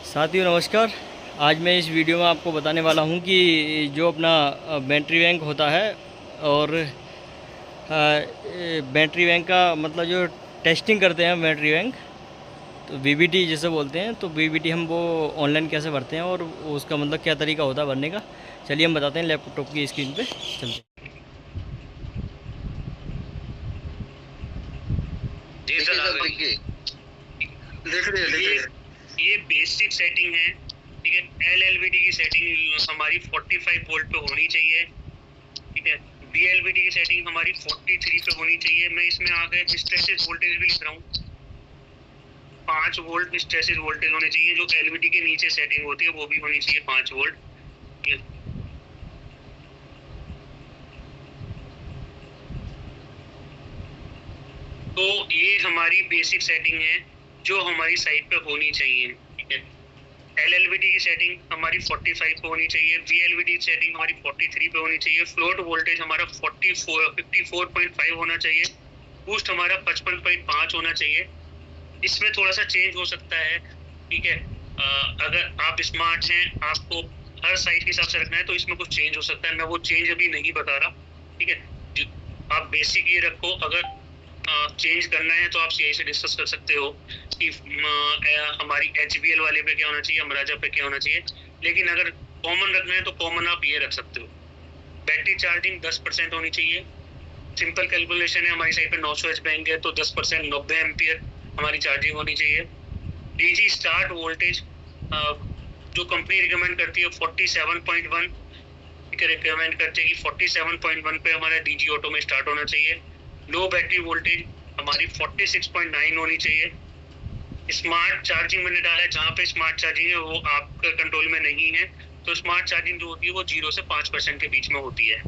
साथियों नमस्कार। आज मैं इस वीडियो में आपको बताने वाला हूं कि जो अपना बैटरी बैंक होता है और बैटरी बैंक का मतलब जो टेस्टिंग करते हैं बैटरी बैंक, तो वीबीटी जैसे बोलते हैं, तो वीबीटी हम वो ऑनलाइन कैसे भरते हैं और उसका मतलब क्या तरीका होता है भरने का। चलिए हम बताते हैं, लैपटॉप की स्क्रीन पे चलते हैं। जी सर, आ गई। देख रहे हैं ये बेसिक सेटिंग है। ठीक है, एलएलबीटी की सेटिंग हमारी 45 वोल्ट पे होनी चाहिए। ठीक है, बीएलबीटी की सेटिंग हमारी 43 पे होनी चाहिए। मैं इसमें आगे हिस्टैसिस वोल्टेज भी लिख रहा हूँ। 5 वोल्ट हिस्टैसिस वोल्टेज होने चाहिए। जो एलबीटी के नीचे सेटिंग होती है वो भी होनी चाहिए 5 वोल्ट। तो ये हमारी बेसिक सेटिंग है जो हमारी साइट पे होनी चाहिए। ठीक है, एलएलबीटी की सेटिंग हमारी 45 पे होनी चाहिए। वीएलबीटी सेटिंग हमारी 43 पे होनी चाहिए। फ्लोट वोल्टेज हमारा 54.5 होना चाहिए। बूस्ट हमारा 55.5 होना चाहिए। इसमें थोड़ा सा चेंज हो सकता है। ठीक है, अगर आप स्मार्ट हैं, आपको हर साइट के हिसाब से रखना है तो इसमें कुछ चेंज हो सकता है। मैं वो चेंज अभी नहीं बता रहा। ठीक है, आप बेसिक ये रखो। अगर चेंज करना है तो आप यही से डिस्कस कर सकते हो कि हमारी HBL वाले पे क्या होना चाहिए, अमराजा पे क्या होना चाहिए। लेकिन अगर कॉमन रखना है तो कॉमन आप ये रख सकते हो। बैटरी चार्जिंग 10% होनी चाहिए। सिंपल कैलकुलेशन है, हमारी साइड पे 900 एच बैंक है तो 10% 90 एम्पियर हमारी चार्जिंग होनी चाहिए। डीजी स्टार्ट वोल्टेज जो कंपनी रिकमेंड करती है 47.1 रिकमेंड करते हैं कि 47.1 पे हमारा डीजी ऑटो में स्टार्ट होना चाहिए। लो बैटरी वोल्टेज हमारी 46.9 होनी चाहिए। स्मार्ट चार्जिंग मैंने डाला है, जहाँ पे स्मार्ट चार्जिंग है वो आपके कंट्रोल में नहीं है। तो स्मार्ट चार्जिंग जो होती है वो 0 से 5% के बीच में होती है।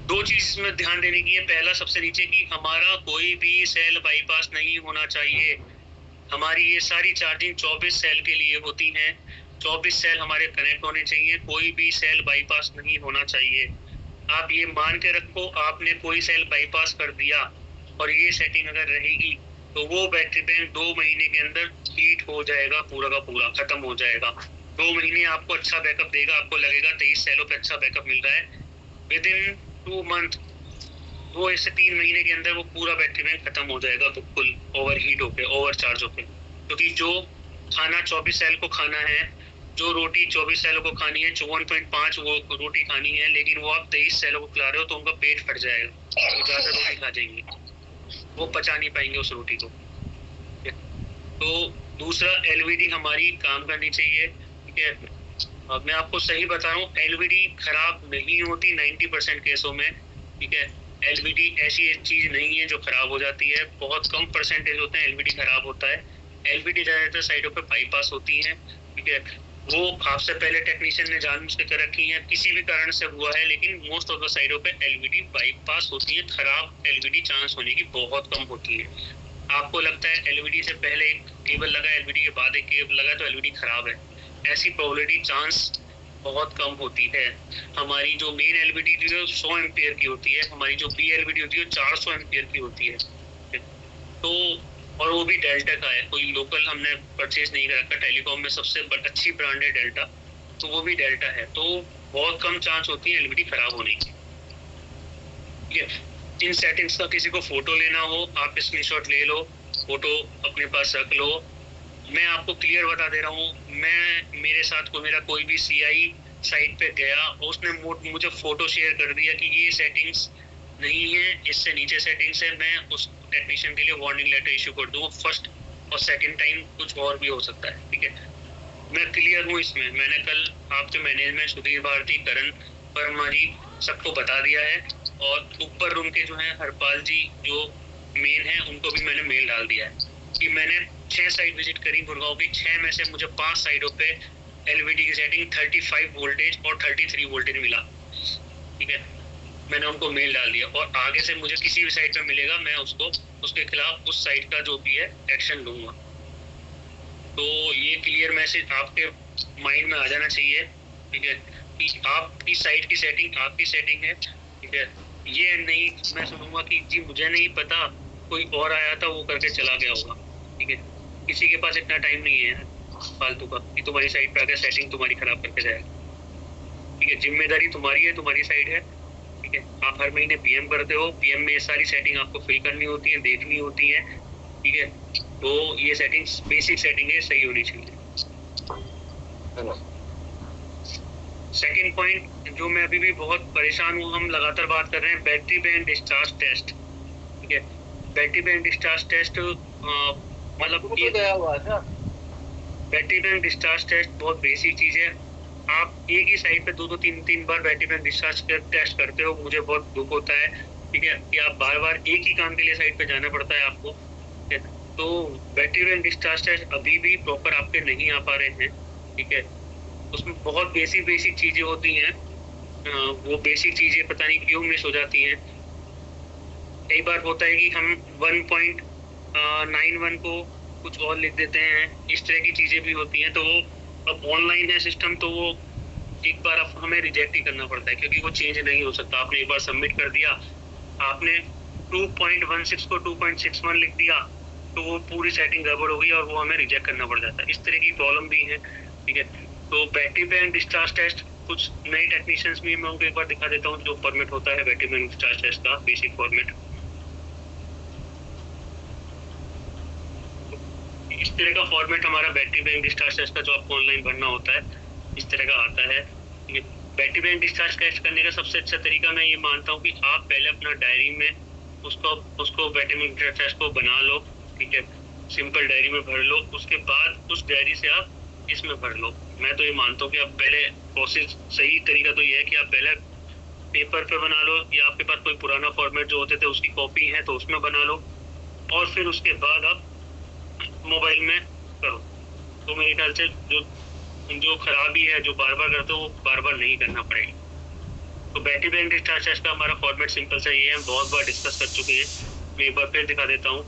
दो चीज इसमें ध्यान देने की है। पहला सबसे नीचे की हमारा कोई भी सेल बाईपास नहीं होना चाहिए। हमारी ये सारी चार्जिंग 24 सेल के लिए होती है। 24 सेल हमारे कनेक्ट होने चाहिए। कोई भी सेल बाईपास नहीं होना चाहिए। आप ये मान के रखो, आपने कोई सेल बाईपास कर दिया और ये सेटिंग अगर रहेगी तो वो बैटरी बैंक 2 महीने के अंदर हीट हो जाएगा, पूरा का पूरा खत्म हो जाएगा। 2 महीने आपको अच्छा बैकअप देगा। आपको लगेगा 23 सेलों पे अच्छा बैकअप मिल रहा है। विद इन 2 मंथ, 2 से 3 महीने के अंदर वो पूरा बैटरी बैंक खत्म हो जाएगा, बिल्कुल ओवर हीट होके, ओवर चार्ज होके। क्योंकि जो खाना 24 सेल को खाना है, जो रोटी 24 सेलों को खानी है, 54.5 वो रोटी खानी है, लेकिन वो आप 23 सेलों को खिला रहे हो तो उनका पेट फट जाएगा। वो ज्यादा रोटी खा जाएंगे, वो पचा नहीं पाएंगे उस रोटी को। तो दूसरा, एलवीडी हमारी काम करनी चाहिए। ठीक है, अब मैं आपको सही बता रहा हूँ, एलवीडी खराब नहीं होती 90% केसों में। ठीक है, एलवीडी ऐसी चीज नहीं है जो खराब हो जाती है। बहुत कम परसेंटेज होते हैं एलवीडी खराब होता है। एलवीडी ज्यादातर साइडों पे बाईपास होती है। ठीक है, वो आपसे पहले टेक्नीशियन ने जानबूझ के कर रखी है, किसी भी कारण से हुआ है, लेकिन मोस्ट ऑफ द साइडों पे एलवीडी बाईपास होती है। खराब एलवीडी चांस होने की बहुत कम होती है। आपको लगता है एलवीडी से पहले एक केबल लगा, एलवीडी के बाद एक केबल लगा तो एलवीडी खराब है, ऐसी प्रोबेबिलिटी चांस बहुत कम होती है। हमारी जो मेन एलवीडी है 100 एम्पियर की होती है। हमारी जो बी एलवीडी होती है 400 एम्पियर की होती है। तो और वो भी डेल्टा का है, कोई लोकल हमने परचेज नहीं कर रखा। टेलीकॉम में सबसे अच्छी ब्रांड है डेल्टा, तो वो भी डेल्टा है। तो बहुत कम चांस होती है एलवीडी खराब होने की। ठीक है, इन सेटिंग्स का किसी को फोटो लेना हो, आप स्क्रीनशॉट ले लो, फोटो अपने पास रख लो। मैं आपको क्लियर बता दे रहा हूँ, मैं मेरे साथ को मेरा कोई भी सीआई साइट पे गया और उसने मुझे फोटो शेयर कर दिया कि ये सेटिंग्स नहीं है, इससे नीचे सेटिंग्स है, मैं उस टेक्नीशियन के लिए वार्निंग लेटर इशू कर दूँ। फर्स्ट और सेकंड टाइम कुछ और भी हो सकता है। ठीक है, मैं क्लियर हूँ इसमें। मैंने कल आपके मैनेजमेंट सुधीर भारती, करण वर्मा जी सबको बता दिया है। और ऊपर रूम के जो है हरपाल जी जो मेन है, उनको भी मैंने मेल डाल दिया है कि मैंने 6 साइट विजिट करी गुड़गांव की। 6 में से मुझे 5 साइटों पे एलवीडी की सेटिंग 35 वोल्टेज और 33 वोल्टेज मिला। ठीक है, मैंने उनको मेल डाल दिया और आगे से मुझे किसी भी साइट पे मिलेगा, मैं उसको उसके खिलाफ उस साइट का जो भी है एक्शन लूंगा। तो ये क्लियर मैसेज आपके माइंड में आ जाना चाहिए। ठीक है, कि आपकी साइट की सेटिंग आपकी सेटिंग है। ठीक है, ये नहीं मैं सुनूंगा कि जी मुझे नहीं पता, कोई और आया था वो करके चला गया होगा। ठीक है, किसी के पास इतना टाइम नहीं है। फालतू का कि तुम्हारी साइट पे आकर सेटिंग तुम्हारी खराब करके जाएगा। ठीक है, जिम्मेदारी तुम्हारी है, तुम्हारी साइड है। ठीक है, आप हर महीने पीएम करते हो, पीएम में ये सारी सेटिंग आपको फिल करनी होती है, देखनी होती है। ठीक है, तो ये सेटिंग्स बेसिक सेटिंग है, सही होनी चाहिए। सेकंड पॉइंट जो मैं अभी भी बहुत परेशान हूँ, हम लगातार बात कर रहे हैं बैटरी बैंड डिस्चार्ज टेस्ट। ठीक है, बैटरी बैंड डिस्चार्ज टेस्ट मतलब बैटरी बैंक डिस्चार्ज टेस्ट बहुत बेसिक चीज है। आप एक ही साइड पे दो दो तीन तीन बार बैटरी बैंक डिस्चार्ज टेस्ट करते हो, मुझे बहुत दुख होता है। ठीक है, कि आप बार बार एक ही काम के लिए साइड पे जाना पड़ता है आपको। ठीक है, तो बैटरी बैंक डिस्चार्ज टेस्ट अभी भी प्रॉपर आपके नहीं आ पा रहे हैं। ठीक है, उसमें बहुत बेसिक बेसिक चीजें होती हैं, वो बेसिक चीजें पता नहीं क्यों मिस हो जाती हैं। कई बार होता है कि हम 1.91 को कुछ और लिख देते हैं, इस तरह की चीजें भी होती हैं। तो वो अब ऑनलाइन है सिस्टम, तो वो एक बार अब हमें रिजेक्ट ही करना पड़ता है, क्योंकि वो चेंज नहीं हो सकता। आपने एक बार सबमिट कर दिया, आपने 2.16 को 2.61 लिख दिया, तो वो पूरी सेटिंग गड़बड़ हो गई और वो हमें रिजेक्ट करना पड़ जाता है। इस तरह की प्रॉब्लम भी है। ठीक है, तो बैटरी बैंक डिस्चार्ज टेस्ट कुछ नए टेक्नीशियंस भी मैं उनको एक बार दिखा देता हूँ जो फॉर्मेट होता है बैटरी बैंक डिस्चार्ज टेस्ट का, बेसिक फॉर्मेट इस तरह का फॉर्मेट हमारा बैटरी बैंक डिस्चार्ज टेस्ट का जो आपको ऑनलाइन भरना होता है, इस तरह का आता है। बैटरी बैंक डिस्चार्ज टेस्ट करने का सबसे अच्छा तरीका मैं ये मानता हूँ कि आप पहले अपना डायरी में उसको बैटरी बैंक टेस्ट को बना लो। ठीक है, सिंपल डायरी में भर लो, उसके बाद उस डायरी से आप इसमें भर लो। मैं तो ये मानता हूँ कि आप पहले प्रोसेस, सही तरीका तो ये है कि आप पहले पेपर पे बना लो, या आपके पास कोई पुराना फॉर्मेट जो होते थे उसकी कॉपी है तो उसमें बना लो, और फिर उसके बाद आप मोबाइल में करो। तो मेरे ख्याल से जो खराबी है, जो बार बार करते हो, वो बार बार नहीं करना पड़ेगा। तो बैटरी बैंक डिस्चार्ज टेस्ट का हमारा फॉर्मेट सिंपल सा ये है, हम बहुत बार डिस्कस कर चुके हैं। मैं एक बार फिर दिखा देता हूँ।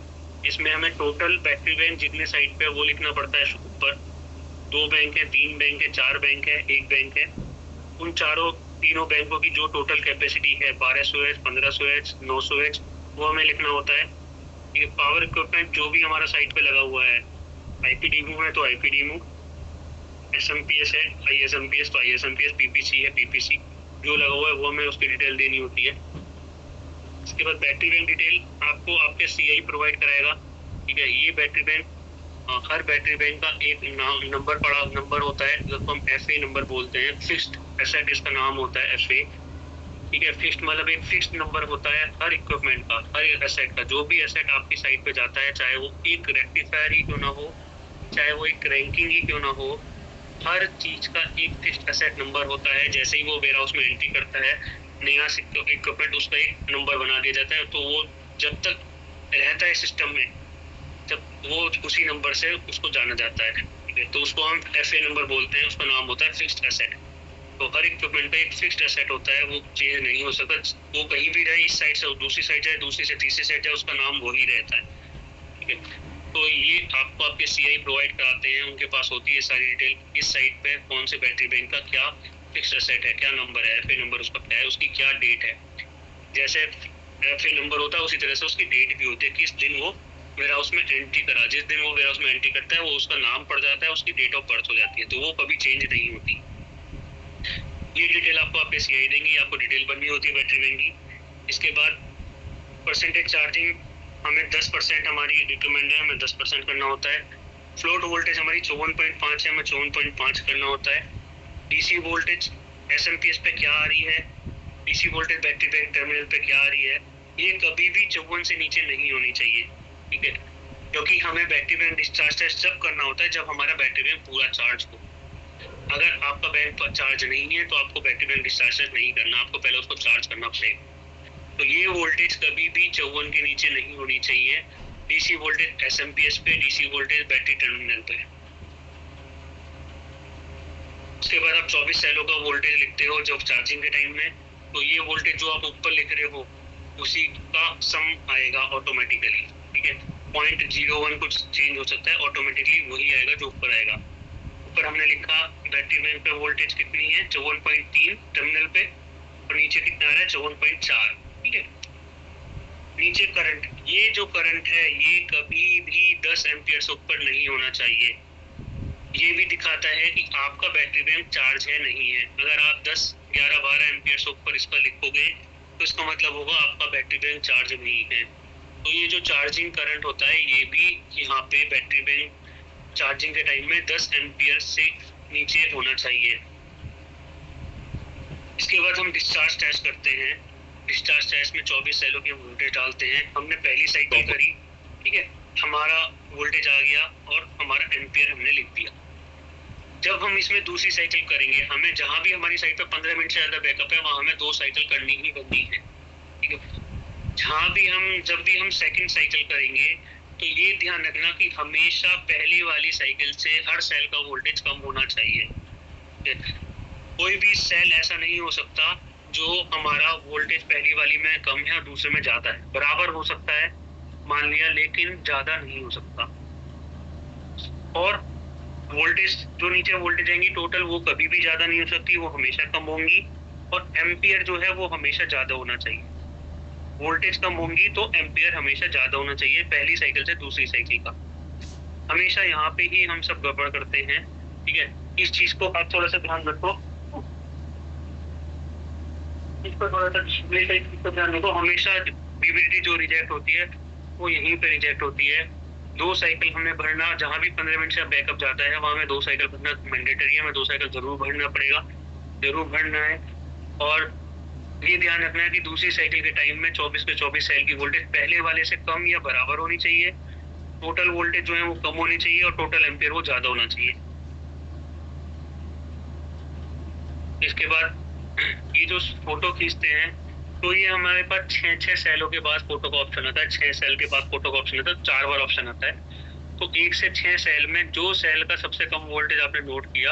इसमें हमें टोटल बैटरी बैंक जितने साइड पे वो लिखना पड़ता है ऊपर। 2 बैंक है, 3 बैंक है, 4 बैंक है, 1 बैंक है। उन तीनों बैंकों की जो टोटल कैपेसिटी है 1200 एच, 1500 एच, 900 एच, वो हमें लिखना होता है। ये पावर इक्विपमेंट जो भी हमारा साइट पे लगा हुआ है, आईपीडीमू है तो आईपीडीमू, एसएमपीएस है, आईएसएमपीएस तो आईएसएमपीएस, पीपीसी है पीपीसी, जो लगा हुआ है वो हमें उसकी डिटेल देनी होती है। इसके बाद बैटरी बैंक डिटेल आपको आपके सीआई प्रोवाइड कराएगा। ठीक है, ये बैटरी बैंक हर बैटरी बैंक का एक नंबर होता है, जिसको हम एफए नंबर बोलते हैं। फिक्स्ड एसेट इसका नाम होता है, एफए। ठीक है, फिक्स्ड मतलब एक फिक्स्ड नंबर होता है हर इक्विपमेंट का, हर एसेट का। जो भी एसेट आपकी साइट पे जाता है, चाहे वो एक रेक्टिफायर ही क्यों ना हो, चाहे वो एक रैंकिंग ही क्यों ना हो, हर चीज का एक फिक्स्ड एसेट नंबर होता है। जैसे ही वो वेयरहाउस में एंट्री करता है नया इक्विपमेंट, उसका एक नंबर बना दिया जाता है। तो वो जब तक रहता है सिस्टम में, जब वो उसी नंबर से उसको जाना जाता है। ठीक है, तो उसको हम एफए नंबर बोलते हैं, उसका नाम होता है फिक्स्ड एसेट। तो हर इक्विपमेंट का एक फिक्स्ड एसेट होता है, वो चेंज नहीं हो सकता। वो कहीं भी जाए, इस साइड से दूसरी साइड जाए, दूसरी से तीसरी साइड जाए, उसका नाम वही रहता है। ठीक है, तो ये आपको आपके सीआई प्रोवाइड कराते हैं, उनके पास होती है सारी डिटेल, इस साइट पे कौन से बैटरी बैंक का क्या फिक्स्ड एसेट है, क्या नंबर है, एफए नंबर उसका क्या है, उसकी क्या डेट है। जैसे एफए नंबर होता है उसी तरह से उसकी डेट भी होती है, किस दिन वो वेयरहाउस में एंट्री करा। जिस दिन वो वेयरहाउस में एंट्री करता है, वो उसका नाम पड़ जाता है, उसकी डेट ऑफ बर्थ हो जाती है, तो वो कभी चेंज नहीं होती। ये डिटेल आपको आपके सीआई देंगे, आपको डिटेल बननी होती है बैटरी बैंक की। इसके बाद परसेंटेज चार्जिंग हमें 10% हमारी रिकमेंड है, हमें 10% करना होता है। फ्लोट वोल्टेज हमारी 54.5 है, हमें 54.5 करना होता है। डीसी वोल्टेज एसएमपीएस पे क्या आ रही है, DC voltage battery bank terminal पे क्या आ रही है, ये कभी भी 54 से नीचे नहीं होनी चाहिए। ठीक है, क्योंकि हमें बैटरी बैंक डिस्चार्ज टेस्ट जब करना होता है जब हमारा बैटरी बैंक पूरा चार्ज हो। अगर आपका बैंक चार्ज नहीं है तो आपको बैटरी बैंक डिस्चार्ज टेस्ट नहीं करना, आपको पहले उसको चार्ज करना पड़ेगा। तो ये वोल्टेज कभी भी 54 के नीचे नहीं होनी चाहिए। डीसी वोल्टेज एसएमपीएस पे, डीसी वोल्टेज बैटरी टर्मिनल पे। उसके बाद आप 24 सेलों का वोल्टेज लिखते हो जब चार्जिंग के टाइम में, तो ये वोल्टेज जो आप ऊपर लिख रहे हो उसी का सम आएगा ऑटोमेटिकली। ठीक है, 0.01 कुछ चेंज हो सकता है, ऑटोमेटिकली वही आएगा जो ऊपर आएगा। ऊपर हमने लिखा बैटरी बैंक पे वोल्टेज कितनी है, 54.3 टर्मिनल पे, और नीचे कितना आ रहा है, 54.4। ठीक है, नीचे करंट, ये जो करंट है ये कभी भी 10 एम्पियर से ऊपर नहीं होना चाहिए। ये भी दिखाता है कि आपका बैटरी बैंक चार्ज है नहीं है। अगर आप 10, 11, 12 एम्पियर से ऊपर इस पर लिखोगे तो इसका मतलब होगा आपका बैटरी बैंक चार्ज नहीं है। तो ये जो चार्जिंग करंट होता है ये भी यहाँ पे बैटरी बैंक चार्जिंग के टाइम में 10 एम्पियर से नीचे होना चाहिए। इसके बाद हम डिस्चार्ज टेस्ट करते हैं। डिस्चार्ज टेस्ट में 24 सेलों की वोल्टेज डालते हैं। हमने पहली साइकिल करी, ठीक है, हमारा वोल्टेज आ गया और हमारा एम्पियर हमने लिख दिया। जब हम इसमें दूसरी साइकिल करेंगे, हमें जहां भी हमारी साइकिल 15 मिनट से ज्यादा बैकअप है वहां हमें 2 साइकिल करनी ही करनी है, ठीक है। जब भी हम सेकंड साइकिल करेंगे तो ये ध्यान रखना कि हमेशा पहली वाली साइकिल से हर सेल का वोल्टेज कम होना चाहिए। कोई भी सेल ऐसा नहीं हो सकता जो हमारा वोल्टेज पहली वाली में कम है और दूसरे में ज्यादा है। बराबर हो सकता है मान लिया, लेकिन ज्यादा नहीं हो सकता। और वोल्टेज जो नीचे वोल्टेज आएंगी टोटल वो कभी भी ज्यादा नहीं हो सकती, वो हमेशा कम होंगी। और एम्पियर जो है वो हमेशा ज्यादा होना चाहिए। वोल्टेज कम होंगी तो एम्पियर हमेशा ज्यादा होना चाहिए पहली साइकिल से दूसरी साइकिल का। हमेशा यहाँ पे ही हम सब गड़बड़ करते हैं, ठीक है। इस चीज को आप थोड़ा सा ध्यान रखो, इस पर थोड़ा सा ध्यान रखो। हमेशा बीबीडी जो रिजेक्ट होती है वो यहीं पे रिजेक्ट होती है। 2 साइकिल हमें भरना, जहां भी 15 मिनट से बैकअप जाता है वहां में 2 साइकिल भरना मैंडेटरी है। हमें 2 साइकिल जरूर भरना पड़ेगा, जरूर भरना है। और ये ध्यान रखना है कि दूसरी साइकिल के टाइम में 24 पे 24 सेल की वोल्टेज पहले वाले से कम या बराबर होनी चाहिए। टोटल वोल्टेज जो है वो कम होनी चाहिए और टोटल एम्पियर वो ज्यादा होना चाहिए। इसके बाद ये जो फोटो खींचते हैं तो ये हमारे पास 6 सेलों के बाद फोटो का ऑप्शन आता है। 6 सेल के बाद फोटो का ऑप्शन आता है, 4 बार ऑप्शन आता है। तो 1 से 6 सेल में जो सेल का सबसे कम वोल्टेज आपने नोट किया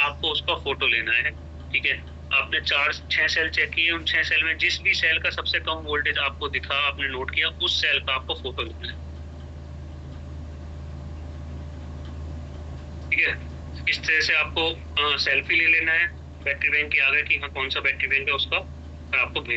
आपको उसका फोटो लेना है, ठीक है। आपने 6 सेल चेक किए, उन 6 सेल में जिस भी सेल का सबसे कम वोल्टेज आपको दिखा, आपने नोट किया, उस सेल का आपको फोटो लेना है, ठीक है। इस तरह से आपको सेल्फी ले लेना है बैटरी बैंक के आगे कि हाँ कौन सा बैटरी बैंक है उसका, और आपको भेज